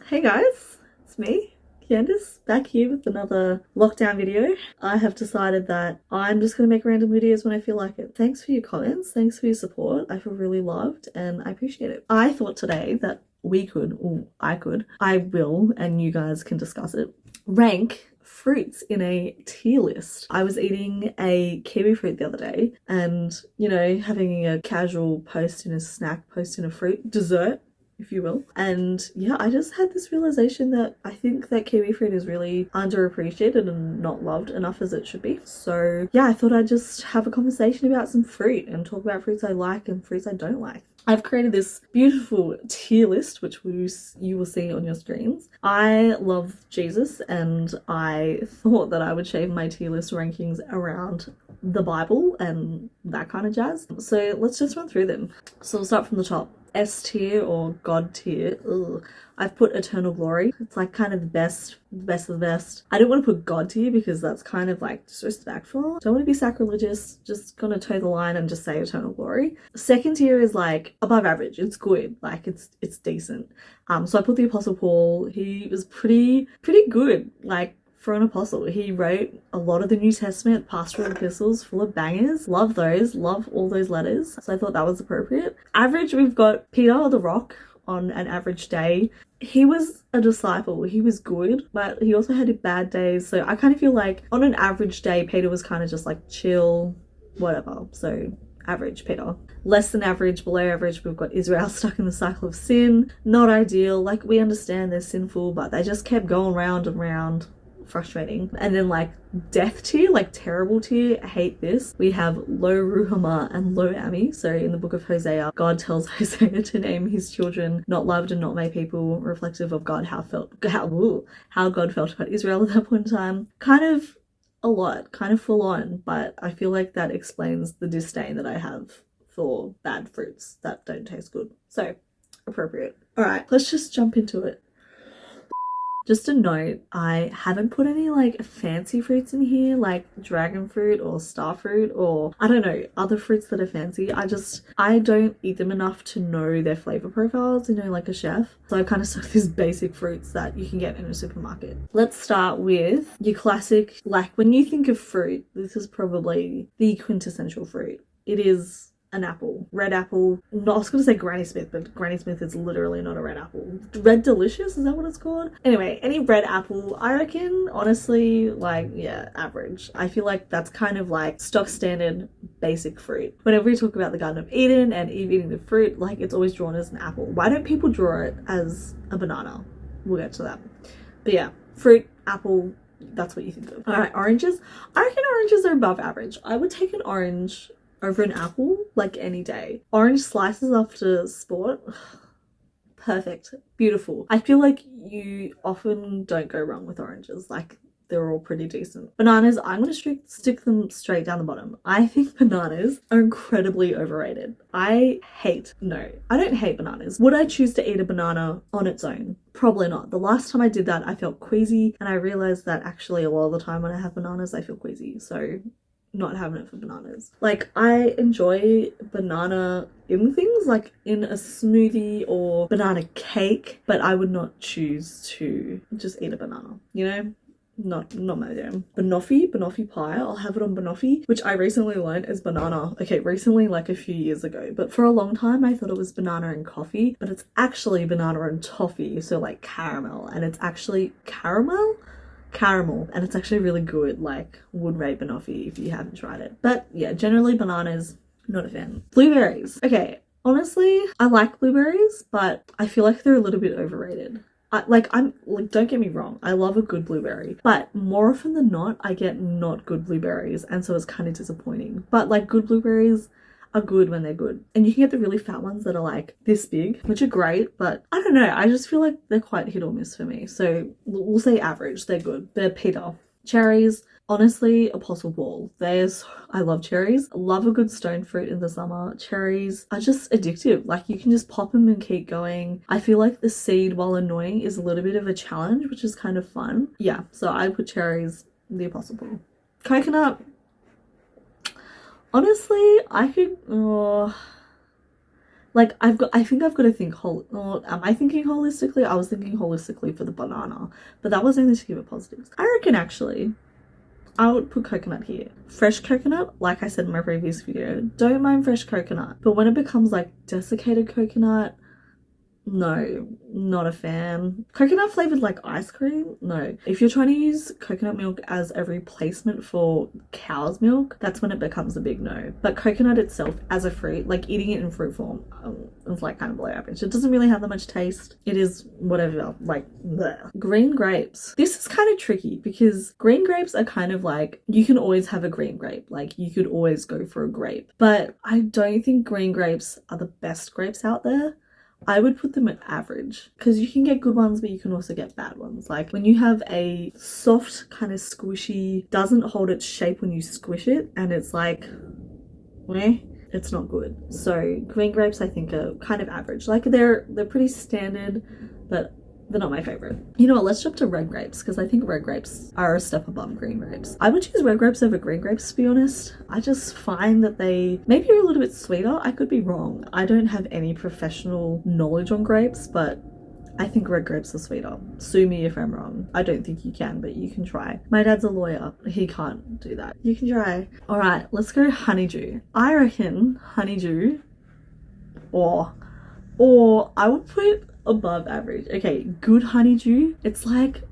Hey guys, it's me, Candice, back here with another lockdown video. I have decided that I'm just going to make random videos when I feel like it. Thanks for your comments, thanks for your support. I feel really loved and I appreciate it. I thought today that I will, and you guys can discuss it, rank fruits in a tier list. I was eating a kiwi fruit the other day and, having a casual post in a snack, post in a fruit, dessert, if you will. And yeah, I just had this realization that I think that kiwi fruit is really underappreciated and not loved enough as it should be. So yeah, I thought I'd just have a conversation about some fruit and talk about fruits I like and fruits I don't like. I've created this beautiful tier list, which you will see on your screens. I love Jesus, and I thought that I would shape my tier list rankings around the Bible and that kind of jazz. So let's just run through them. So we'll start from the top. S tier or God tier. Ugh. I've put Eternal Glory. It's like kind of the best of the best. I don't want to put God tier because that's kind of like disrespectful. Don't want to be sacrilegious. Just gonna toe the line and just say Eternal Glory. Second tier is like above average. It's good. Like it's decent. So I put the Apostle Paul. He was pretty good. Like, for an apostle, he wrote a lot of the New Testament, pastoral epistles, full of bangers. Love those, love all those letters. So I thought that was appropriate. Average, we've got Peter the Rock on an average day. He was a disciple, he was good, but he also had bad days. So I kind of feel like on an average day, Peter was kind of just like chill, whatever. So average Peter. Less than average, below average, we've got Israel stuck in the cycle of sin. Not ideal. Like, we understand they're sinful, but they just kept going round and round. Frustrating. And then like death tier, like terrible tier, I hate this. We have Lo Ruhamah and Lo Ami. So in the book of Hosea, God tells Hosea to name his children not loved and not my people, reflective of God, how God felt about Israel at that point in time. Kind of a lot, kind of full on, but I feel like that explains the disdain that I have for bad fruits that don't taste good. So appropriate. All right, let's just jump into it. Just a note, I haven't put any like fancy fruits in here, like dragon fruit or star fruit or I don't know, other fruits that are fancy. I don't eat them enough to know their flavor profiles, like a chef. So I kind of stuck these basic fruits that you can get in a supermarket. Let's start with your classic, like when you think of fruit, this is probably the quintessential fruit. It is an apple. Red apple. No, I was going to say Granny Smith, but Granny Smith is literally not a red apple. Red Delicious, is that what it's called? Anyway, any red apple, I reckon, honestly, like, yeah, average. I feel like that's kind of like stock standard basic fruit. Whenever we talk about the Garden of Eden and Eve eating the fruit, like, it's always drawn as an apple. Why don't people draw it as a banana? We'll get to that. But yeah, fruit, apple, that's what you think of. All right, oranges. I reckon oranges are above average. I would take an orange over an apple like any day. Orange slices after sport, perfect, beautiful. I feel like you often don't go wrong with oranges. Like, they're all pretty decent. Bananas, I'm gonna stick them straight down the bottom. I think bananas are incredibly overrated. I don't hate bananas. Would I choose to eat a banana on its own? Probably not. The last time I did that, I felt queasy, and I realized that actually a lot of the time when I have bananas, I feel queasy. So not having it for bananas. Like, I enjoy banana in things, like in a smoothie or banana cake, but I would not choose to just eat a banana, Not my jam. Banoffee pie. I'll have it on banoffee, which I recently learned is banana. Okay, recently, like a few years ago, but for a long time I thought it was banana and coffee, but it's actually banana and toffee, so like caramel, and it's actually caramel, and it's actually really good. Like, would rate banoffee if you haven't tried it. But yeah, generally bananas, not a fan. Blueberries. Okay, honestly, I like blueberries, but I feel like they're a little bit overrated. Don't get me wrong, I love a good blueberry, but more often than not, I get not good blueberries, and so it's kind of disappointing. But like, good blueberries are good when they're good. And you can get the really fat ones that are like this big, which are great, but I don't know, I just feel like they're quite hit or miss for me. So we'll say average, they're good. They're Peter. Cherries, honestly, Apostle Paul. I love cherries. I love a good stone fruit in the summer. Cherries are just addictive. Like, you can just pop them and keep going. I feel like the seed, while annoying, is a little bit of a challenge, which is kind of fun. Yeah, so I put cherries, the Apostle Paul. Coconut. Honestly, I could, Like I think I've got to think or am I thinking holistically? I was thinking holistically for the banana, but that was only to give it positives. I reckon actually I would put coconut here. Fresh coconut, like I said in my previous video, don't mind fresh coconut. But when it becomes like desiccated coconut, no, not a fan. Coconut flavored like ice cream? No. If you're trying to use coconut milk as a replacement for cow's milk, that's when it becomes a big no. But coconut itself as a fruit, like eating it in fruit form, it's like kind of below average. It doesn't really have that much taste. It is whatever, like bleh. Green grapes. This is kind of tricky because green grapes are kind of like, you can always have a green grape. Like you could always go for a grape. But I don't think green grapes are the best grapes out there. I would put them at average because you can get good ones, but you can also get bad ones. Like when you have a soft kind of squishy, doesn't hold its shape when you squish it, and it's like, meh, it's not good. So green grapes I think are kind of average. Like they're pretty standard, but they're not my favorite. You know what, let's jump to red grapes because I think red grapes are a step above green grapes. I would choose red grapes over green grapes to be honest. I just find that they maybe are a little bit sweeter. I could be wrong. I don't have any professional knowledge on grapes, but I think red grapes are sweeter. Sue me if I'm wrong. I don't think you can, but you can try. My dad's a lawyer. He can't do that. You can try. All right, let's go honeydew. I reckon honeydew or I would put above average. Okay, good honeydew. It's like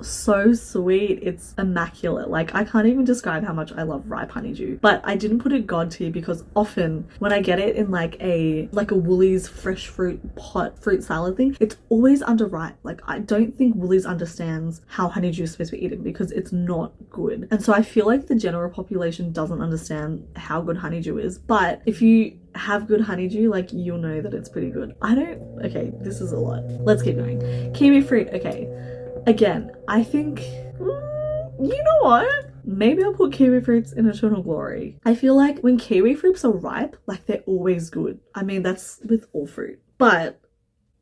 so sweet. It's immaculate. Like I can't even describe how much I love ripe honeydew. But I didn't put it god tier because often when I get it in like a Woolies fresh fruit pot fruit salad thing, it's always underripe. Like I don't think Woolies understands how honeydew is supposed to be eaten because it's not good. And so I feel like the general population doesn't understand how good honeydew is. But if you have good honeydew, like you'll know that it's pretty good. Okay, this is a lot. Let's keep going. Kiwi fruit, okay. Again, I think, you know what? Maybe I'll put kiwi fruits in eternal glory. I feel like when kiwi fruits are ripe, like they're always good. I mean, that's with all fruit. But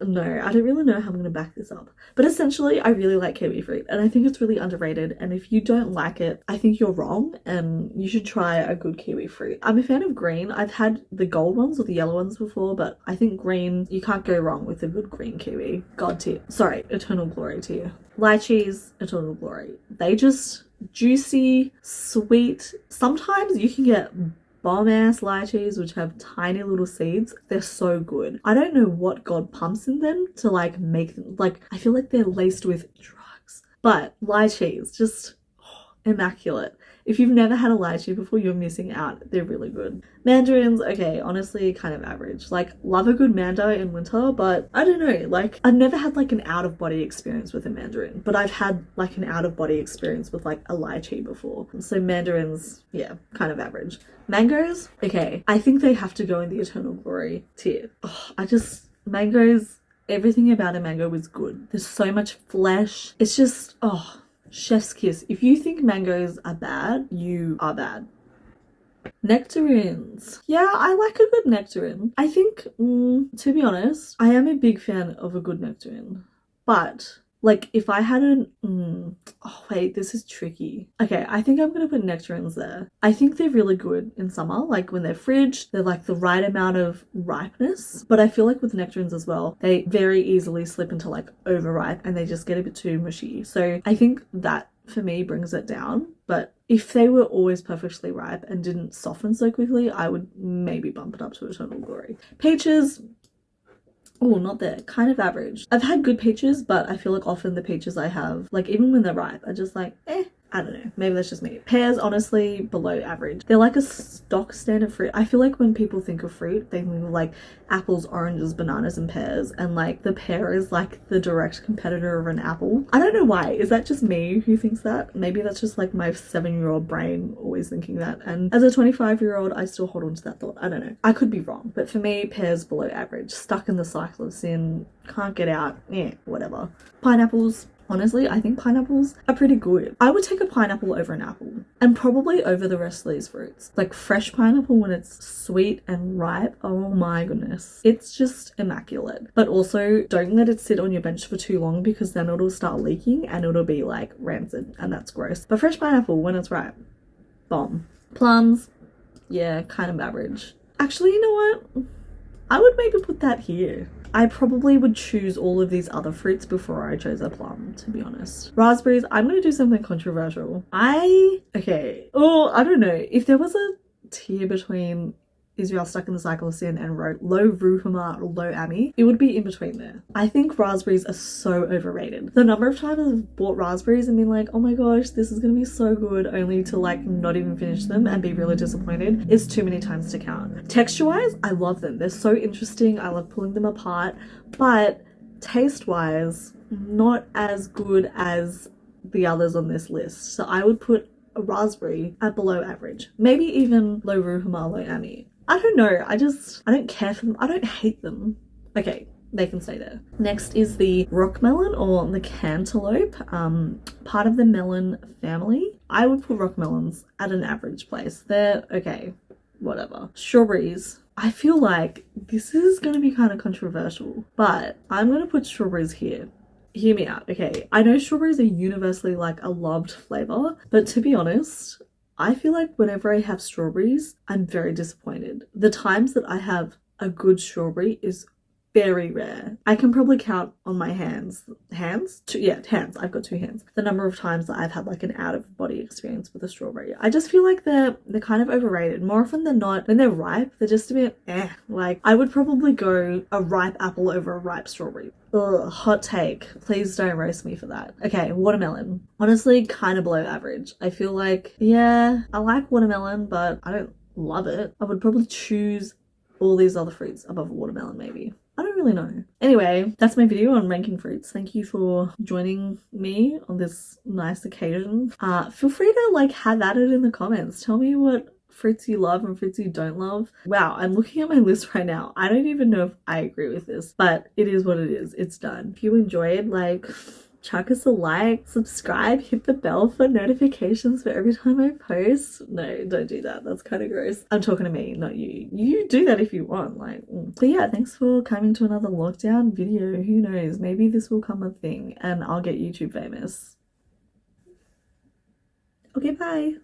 no, I don't really know how I'm going to back this up. But essentially, I really like kiwi fruit and I think it's really underrated. And if you don't like it, I think you're wrong and you should try a good kiwi fruit. I'm a fan of green. I've had the gold ones or the yellow ones before, but I think green, you can't go wrong with a good green kiwi. God tier. Sorry, eternal glory tier. Lychees, eternal glory. They just juicy, sweet. Sometimes you can get bomb ass lychees which have tiny little seeds. They're so good. I don't know what God pumps in them to like make them, like I feel like they're laced with drugs. But lychees, just immaculate. If you've never had a lychee before, you're missing out. They're really good. Mandarins, okay, honestly, kind of average. Like, love a good mando in winter, but I don't know, like, I've never had like an out-of-body experience with a mandarin, but I've had like an out-of-body experience with like a lychee before. So mandarins, yeah, kind of average. Mangoes, okay, I think they have to go in the eternal glory tier. Mangoes, everything about a mango is good. There's so much flesh. It's just, chef's kiss. If you think mangoes are bad, you are bad. Nectarines. Yeah, I like a good nectarine. I think, to be honest, I am a big fan of a good nectarine. But, like, if I had oh wait, this is tricky. Okay, I think I'm gonna put nectarines there. I think they're really good in summer. Like, when they're fridged, they're like the right amount of ripeness. But I feel like with nectarines as well, they very easily slip into like overripe and they just get a bit too mushy. So I think that for me brings it down. But if they were always perfectly ripe and didn't soften so quickly, I would maybe bump it up to eternal glory. Peaches, oh, not there. Kind of average. I've had good peaches, but I feel like often the peaches I have, like even when they're ripe, are just like, I don't know. Maybe that's just me. Pears, honestly, below average. They're like a stock standard fruit. I feel like when people think of fruit, they think of like apples, oranges, bananas, and pears. And like the pear is like the direct competitor of an apple. I don't know why. Is that just me who thinks that? Maybe that's just like my 7-year-old brain always thinking that. And as a 25-year-old, I still hold on to that thought. I don't know. I could be wrong. But for me, pears below average. Stuck in the cycle of sin. Can't get out. Whatever. Pineapples. Honestly, I think pineapples are pretty good. I would take a pineapple over an apple and probably over the rest of these fruits. Like fresh pineapple when it's sweet and ripe, oh my goodness. It's just immaculate. But also don't let it sit on your bench for too long because then it'll start leaking and it'll be like rancid and that's gross. But fresh pineapple when it's ripe, bomb. Plums, yeah, kind of average. Actually, you know what? I would maybe put that here. I probably would choose all of these other fruits before I chose a plum, to be honest. Raspberries, I'm gonna do something controversial. Okay. Oh, I don't know. If there was a tier between Israel Stuck in the Cycle of Sin and Low Ruhama or Low Ami, it would be in between there. I think raspberries are so overrated. The number of times I've bought raspberries and been like, oh my gosh, this is gonna be so good, only to like not even finish them and be really disappointed, is too many times to count. Texture wise, I love them. They're so interesting. I love pulling them apart, but taste wise, not as good as the others on this list. So I would put a raspberry at below average, maybe even Low Ruhama, Low Ami. I don't know, I don't care for them. I don't hate them. Okay, they can stay there. Next is the rock melon or the cantaloupe, part of the melon family. I would put rock melons at an average place. They're okay, whatever. Strawberries, I feel like this is going to be kind of controversial, but I'm going to put strawberries here. Hear me out, okay? I know strawberries are universally like a loved flavor, but to be honest, I feel like whenever I have strawberries, I'm very disappointed. The times that I have a good strawberry is very rare. I can probably count on my hands. Hands? Hands. I've got 2 hands. The number of times that I've had like an out-of-body experience with a strawberry. I just feel like they're kind of overrated. More often than not, when they're ripe, they're just a bit Like, I would probably go a ripe apple over a ripe strawberry. Ugh, hot take. Please don't roast me for that. Okay, watermelon. Honestly, kind of below average. I feel like, yeah, I like watermelon, but I don't love it. I would probably choose all these other fruits above watermelon, maybe. I don't really know. Anyway, that's my video on ranking fruits. Thank you for joining me on this nice occasion. Feel free to like have at it in the comments. Tell me what fruits you love and fruits you don't love. Wow, I'm looking at my list right now. I don't even know if I agree with this, but it is what it is. It's done. If you enjoyed, like, chuck us a like, subscribe, hit the bell for notifications for every time I post. No, don't do that. That's kind of gross. I'm talking to me, not you. You do that if you want, like. But yeah, thanks for coming to another lockdown video. Who knows? Maybe this will come a thing and I'll get YouTube famous. Okay, bye.